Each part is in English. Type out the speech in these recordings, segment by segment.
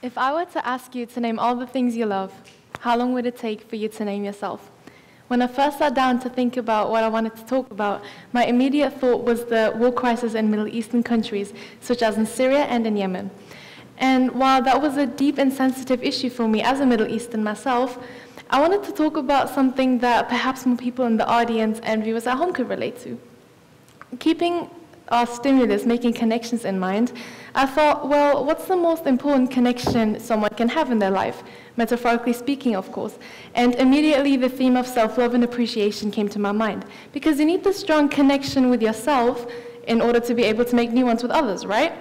If I were to ask you to name all the things you love, how long would it take for you to name yourself? When I first sat down to think about what I wanted to talk about, my immediate thought was the war crisis in Middle Eastern countries, such as in Syria and in Yemen. And while that was a deep and sensitive issue for me as a Middle Eastern myself, I wanted to talk about something that perhaps more people in the audience and viewers at home could relate to. Keeping our stimulus, making connections in mind, I thought, well, what's the most important connection someone can have in their life? Metaphorically speaking, of course. And immediately the theme of self-love and appreciation came to my mind. Because you need the strong connection with yourself in order to be able to make new ones with others, right?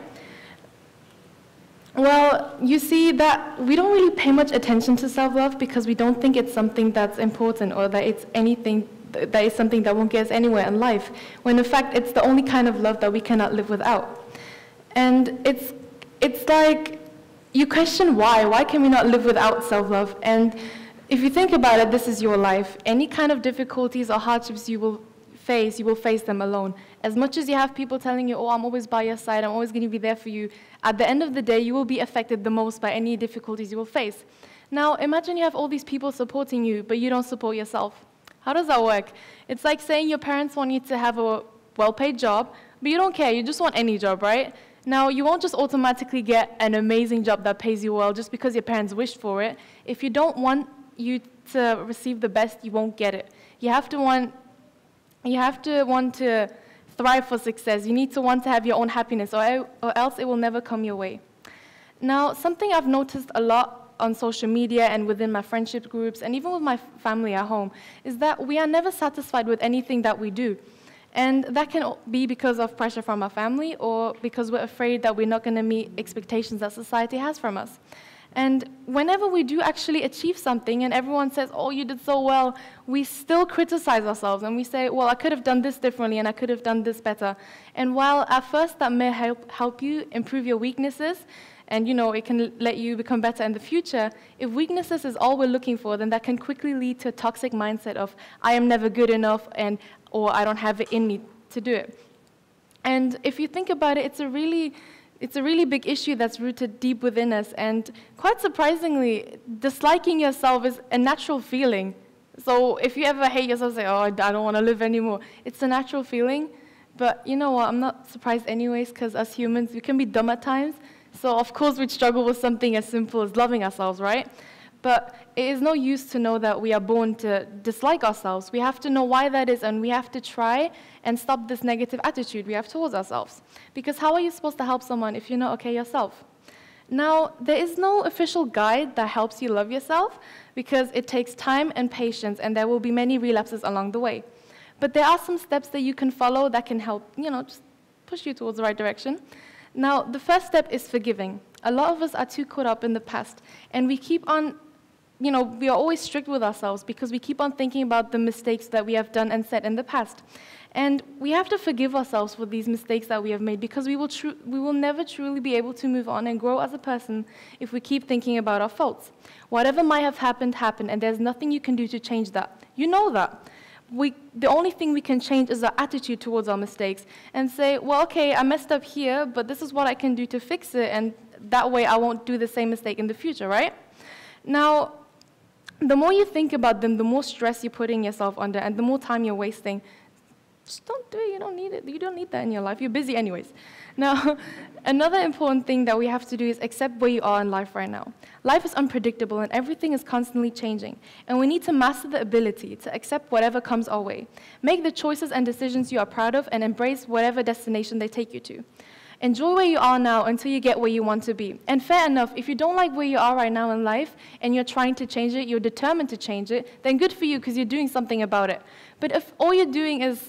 Well, you see that we don't really pay much attention to self-love because we don't think it's something that's important or that it's anything that is something that won't get us anywhere in life, when in fact it's the only kind of love that we cannot live without. And it's like you question why can we not live without self-love? And if you think about it, this is your life. Any kind of difficulties or hardships you will face them alone. As much as you have people telling you, oh, I'm always by your side, I'm always going to be there for you, at the end of the day, you will be affected the most by any difficulties you will face. Now, imagine you have all these people supporting you, but you don't support yourself. How does that work? It's like saying your parents want you to have a well-paid job, but you don't care, you just want any job, right? Now, you won't just automatically get an amazing job that pays you well just because your parents wished for it. If you don't want you to receive the best, you won't get it. You have to want to thrive for success. You need to want to have your own happiness, or else it will never come your way. Now, something I've noticed a lot on social media and within my friendship groups and even with my family at home is that we are never satisfied with anything that we do. And that can be because of pressure from our family or because we're afraid that we're not going to meet expectations that society has from us. And whenever we do actually achieve something and everyone says, oh, you did so well, we still criticize ourselves and we say, well, I could have done this differently and I could have done this better. And while at first that may help you improve your weaknesses, and it can let you become better in the future, if weaknesses is all we're looking for, then that can quickly lead to a toxic mindset of, I am never good enough, or I don't have it in me to do it. And if you think about it, it's a really big issue that's rooted deep within us, and quite surprisingly, disliking yourself is a natural feeling. So if you ever hate yourself, say, oh, I don't want to live anymore, it's a natural feeling. But you know what, I'm not surprised anyways, because as humans, we can be dumb at times. So of course we'd struggle with something as simple as loving ourselves, right? But it is no use to know that we are born to dislike ourselves. We have to know why that is, and we have to try and stop this negative attitude we have towards ourselves. Because how are you supposed to help someone if you're not okay yourself? Now, there is no official guide that helps you love yourself because it takes time and patience, and there will be many relapses along the way. But there are some steps that you can follow that can help, just push you towards the right direction. Now, the first step is forgiving. A lot of us are too caught up in the past, and we keep on, we are always strict with ourselves because we keep on thinking about the mistakes that we have done and said in the past. And we have to forgive ourselves for these mistakes that we have made because we will never truly be able to move on and grow as a person if we keep thinking about our faults. Whatever might have happened, happened, and there's nothing you can do to change that. You know that. The only thing we can change is our attitude towards our mistakes and say, well, okay, I messed up here, but this is what I can do to fix it, and that way I won't do the same mistake in the future, right? Now, the more you think about them, the more stress you're putting yourself under and the more time you're wasting. Just don't do it. You don't need it. You don't need that in your life. You're busy anyways. Now, another important thing that we have to do is accept where you are in life right now. Life is unpredictable and everything is constantly changing. And we need to master the ability to accept whatever comes our way. Make the choices and decisions you are proud of and embrace whatever destination they take you to. Enjoy where you are now until you get where you want to be. And fair enough, if you don't like where you are right now in life and you're trying to change it, you're determined to change it, then good for you because you're doing something about it. But if all you're doing is,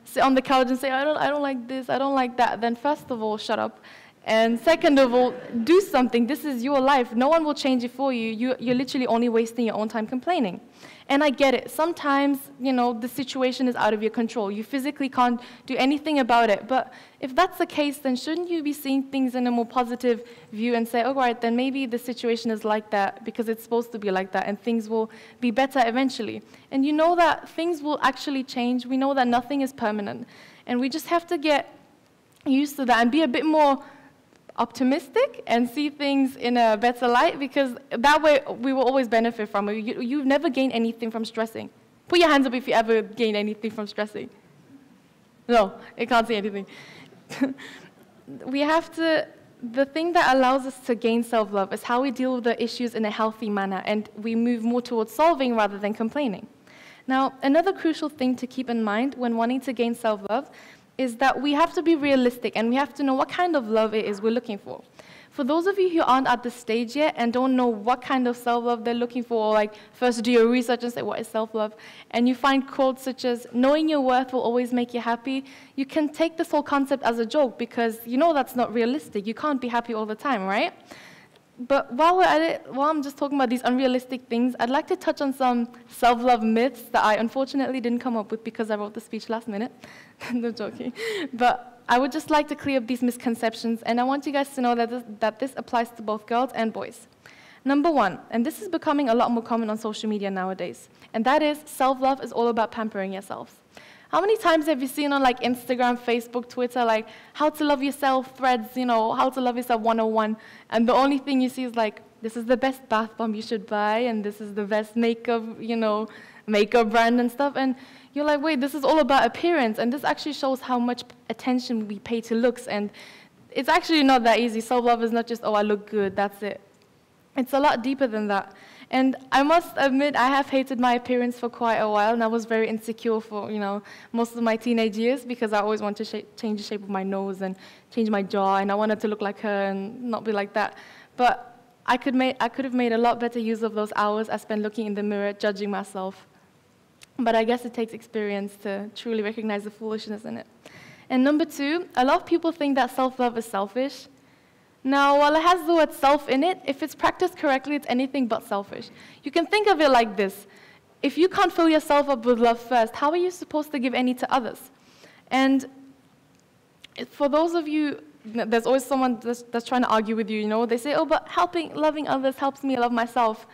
sit on the couch and say, I don't like this, I don't like that, then first of all, shut up. And second of all, do something. This is your life. No one will change it for you. You're literally only wasting your own time complaining. And I get it. Sometimes, the situation is out of your control. You physically can't do anything about it. But if that's the case, then shouldn't you be seeing things in a more positive view and say, all right, then maybe the situation is like that because it's supposed to be like that and things will be better eventually. And you know that things will actually change. We know that nothing is permanent. And we just have to get used to that and be a bit more optimistic and see things in a better light, because that way we will always benefit from it. You never gain anything from stressing. Put your hands up if you ever gain anything from stressing. No, I can't see anything. The thing that allows us to gain self-love is how we deal with the issues in a healthy manner, and we move more towards solving rather than complaining. Now, another crucial thing to keep in mind when wanting to gain self-love is that we have to be realistic, and we have to know what kind of love it is we're looking for. For those of you who aren't at this stage yet and don't know what kind of self-love they're looking for, or like first do your research and say, what is self-love? And you find quotes such as, knowing your worth will always make you happy, you can take this whole concept as a joke, because you know that's not realistic. You can't be happy all the time, right? But while we're at it, while I'm just talking about these unrealistic things, I'd like to touch on some self-love myths that I unfortunately didn't come up with because I wrote the speech last minute. No joking. But I would just like to clear up these misconceptions, and I want you guys to know that this applies to both girls and boys. Number one, and this is becoming a lot more common on social media nowadays, and that is self-love is all about pampering yourselves. How many times have you seen on like Instagram, Facebook, Twitter, like how to love yourself threads, you know, how to love yourself 101, and the only thing you see is like, this is the best bath bomb you should buy, and this is the best makeup, you know, makeup brand and stuff, and you're like, wait, this is all about appearance, and this actually shows how much attention we pay to looks, and it's actually not that easy. Self-love is not just, oh, I look good, that's it. It's a lot deeper than that. And I must admit, I have hated my appearance for quite a while, and I was very insecure for, you know, most of my teenage years, because I always wanted to change the shape of my nose and change my jaw, and I wanted to look like her and not be like that. But I could have made a lot better use of those hours I spent looking in the mirror, judging myself. But I guess it takes experience to truly recognize the foolishness in it. And number two, a lot of people think that self-love is selfish. Now, while it has the word self in it, if it's practiced correctly, it's anything but selfish. You can think of it like this. If you can't fill yourself up with love first, how are you supposed to give any to others? And for those of you, there's always someone that's trying to argue with you, you know. They say, oh, but loving others helps me love myself.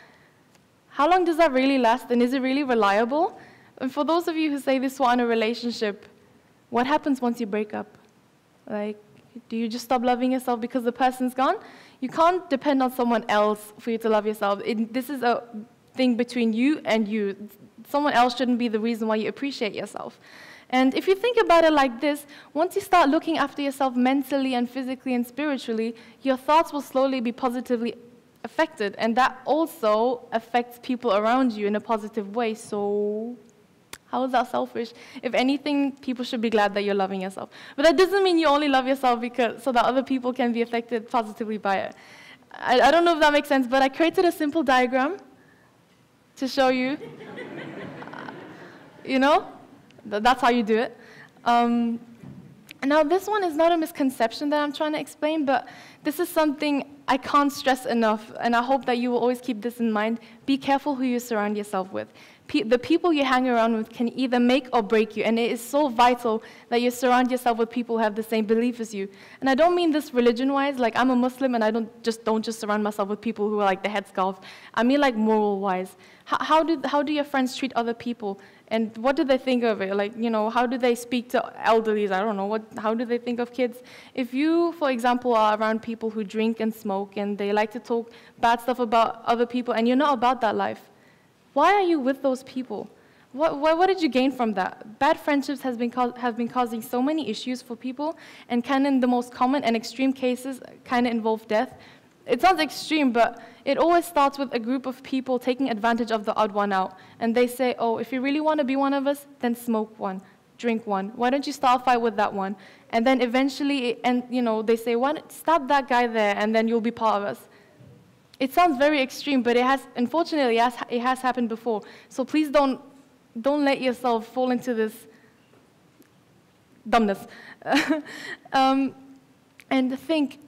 How long does that really last, and is it really reliable? And for those of you who say this were in a relationship, what happens once you break up? Like, do you just stop loving yourself because the person's gone? You can't depend on someone else for you to love yourself. This is a thing between you and you. Someone else shouldn't be the reason why you appreciate yourself. And if you think about it like this, once you start looking after yourself mentally and physically and spiritually, your thoughts will slowly be positively affected, and that also affects people around you in a positive way. So how is that selfish? If anything, people should be glad that you're loving yourself. But that doesn't mean you only love yourself so that other people can be affected positively by it. I don't know if that makes sense, but I created a simple diagram to show you. You know, that's how you do it. Now, this one is not a misconception that I'm trying to explain, but this is something I can't stress enough, and I hope that you will always keep this in mind. Be careful who you surround yourself with. The people you hang around with can either make or break you, and it is so vital that you surround yourself with people who have the same belief as you. And I don't mean this religion-wise, like I'm a Muslim and I don't just surround myself with people who are like the headscarf. I mean like moral-wise. How do your friends treat other people? And what do they think of it? Like, you know, how do they speak to elderlies? I don't know. How do they think of kids? If you, for example, are around people who drink and smoke and they like to talk bad stuff about other people and you're not about that life, why are you with those people? What did you gain from that? Bad friendships have been causing so many issues for people, and can, in the most common and extreme cases, kind of involve death. It sounds extreme, but it always starts with a group of people taking advantage of the odd one out. And they say, oh, if you really want to be one of us, then smoke one, drink one. Why don't you start a fight with that one? And then eventually, they say, why don't stab that guy there, and then you'll be part of us. It sounds very extreme, but unfortunately, it has happened before. So please don't let yourself fall into this dumbness. And think,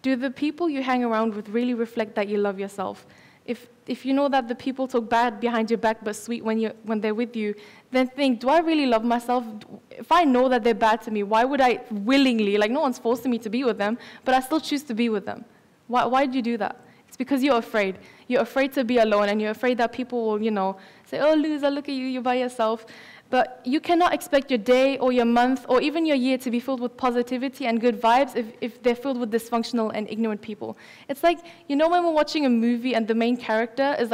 do the people you hang around with really reflect that you love yourself? If you know that the people talk bad behind your back but sweet when they're with you, then think, do I really love myself? If I know that they're bad to me, why would I willingly, like no one's forcing me to be with them, but I still choose to be with them? Why do you do that? It's because you're afraid. You're afraid to be alone, and you're afraid that people will, say, oh, loser, look at you, you're by yourself. But you cannot expect your day or your month or even your year to be filled with positivity and good vibes if they're filled with dysfunctional and ignorant people. It's like, you know, when we're watching a movie and the main character is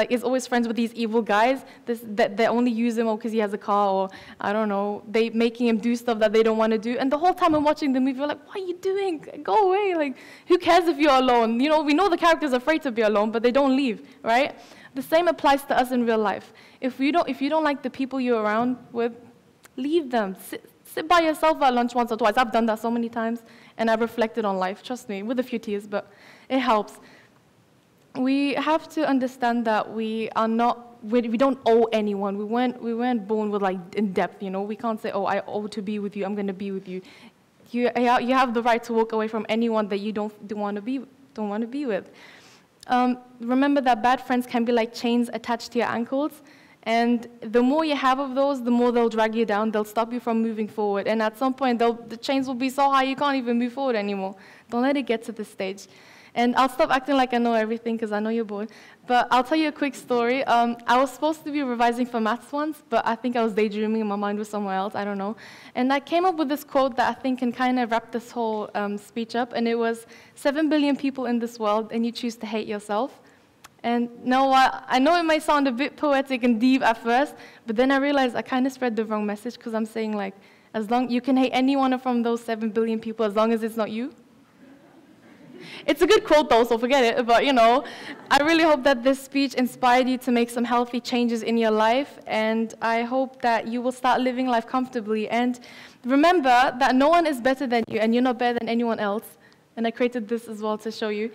is always friends with these evil guys that they only use him because he has a car, or I don't know, they making him do stuff that they don't want to do. And the whole time I'm watching the movie, we're like, what are you doing? Go away. Like, who cares if you're alone? You know, we know the character's afraid to be alone, but they don't leave, right? The same applies to us in real life. If you don't like the people you're around with, leave them. Sit by yourself at lunch once or twice. I've done that so many times, and I've reflected on life, trust me, with a few tears, but it helps. We have to understand that we don't owe anyone. We weren't born with like in depth, you know. We can't say, oh, I owe to be with you, I'm going to be with you. You have the right to walk away from anyone that you don't want to be with. Remember that bad friends can be like chains attached to your ankles, and the more you have of those, the more they'll drag you down, they'll stop you from moving forward, and at some point, the chains will be so high you can't even move forward anymore. Don't let it get to this stage. And I'll stop acting like I know everything, because I know you're bored, but I'll tell you a quick story. I was supposed to be revising for maths once, but I think I was daydreaming and my mind was somewhere else, I don't know. And I came up with this quote that I think can kind of wrap this whole speech up, and it was, 7 billion people in this world, and you choose to hate yourself. And now I know it might sound a bit poetic and deep at first, but then I realized I kind of spread the wrong message, because I'm saying, like, as long you can hate anyone from those 7 billion people as long as it's not you. It's a good quote though, so forget it, but you know, I really hope that this speech inspired you to make some healthy changes in your life, and I hope that you will start living life comfortably. And remember that no one is better than you, and you're not better than anyone else. And I created this as well to show you.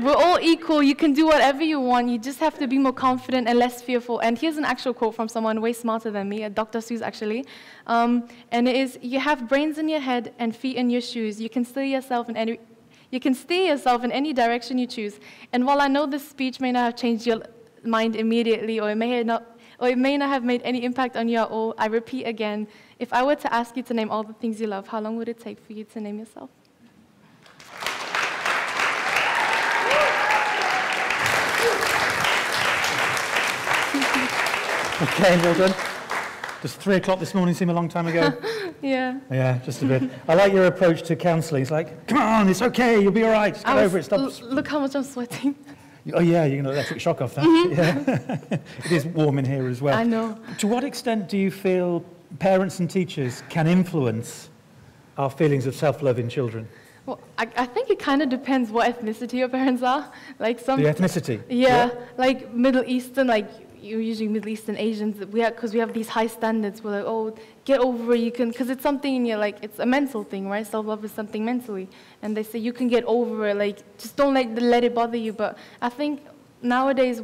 We're all equal, you can do whatever you want, you just have to be more confident and less fearful. And here's an actual quote from someone way smarter than me, Dr. Seuss actually. And it is, you have brains in your head and feet in your shoes. You can steer yourself in any direction you choose. And while I know this speech may not have changed your mind immediately, or it may not have made any impact on you at all, I repeat again, if I were to ask you to name all the things you love, how long would it take for you to name yourself? Okay, well done. Does 3 o'clock this morning seem a long time ago? Yeah. Yeah, just a bit. I like your approach to counselling. It's like, come on, it's okay, you'll be all right. Just get over it. Stop. Look how much I'm sweating. Oh yeah, you're going to electric shock off that. Yeah. It is warm in here as well. I know. To what extent do you feel parents and teachers can influence our feelings of self-love in children? Well, I think it kind of depends what ethnicity your parents are. Like some. The ethnicity? Yeah, like Middle Eastern, like usually Middle Eastern Asians, because we have these high standards. We're like, oh, get over it, you can, because it's something in your, like, it's a mental thing, right? Self-love is something mentally. And they say you can get over it, like, just don't let it bother you. But I think nowadays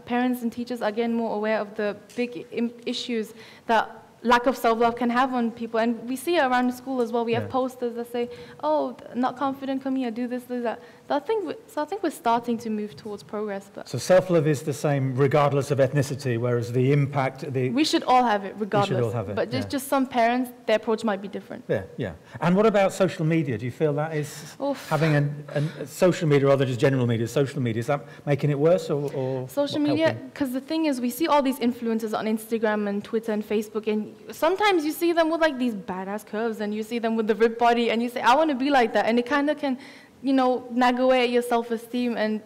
parents and teachers are getting more aware of the big issues that lack of self-love can have on people. And we see it around the school as well. We have posters that say, oh, not confident, come here, do this, do that. So I think we're starting to move towards progress. But so self-love is the same regardless of ethnicity, whereas the impact... We should all have it, regardless. We should all have it, but just some parents, their approach might be different. Yeah, yeah. And what about social media? Do you feel that is having a social media rather than just general media, social media, is that making it worse or social media, because the thing is, we see all these influencers on Instagram and Twitter and Facebook, and sometimes you see them with like these badass curves, and you see them with the ripped body, and you say, I want to be like that, and it kind of can, you know, nag away at your self-esteem. And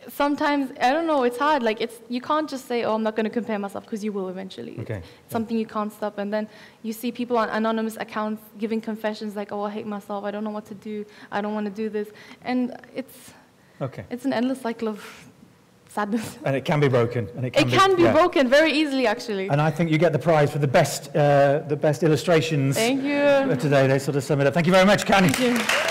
sometimes, I don't know, it's hard. Like, you can't just say, oh, I'm not going to compare myself, because you will eventually. Okay. It's something you can't stop. And then you see people on anonymous accounts giving confessions like, oh, I hate myself, I don't know what to do, I don't want to do this. And it's an endless cycle of sadness. And it can be broken. And it can be broken very easily, actually. And I think you get the prize for the best illustrations. Thank you. Today. They sort of sum it up. Thank you very much, Kani. Thank you.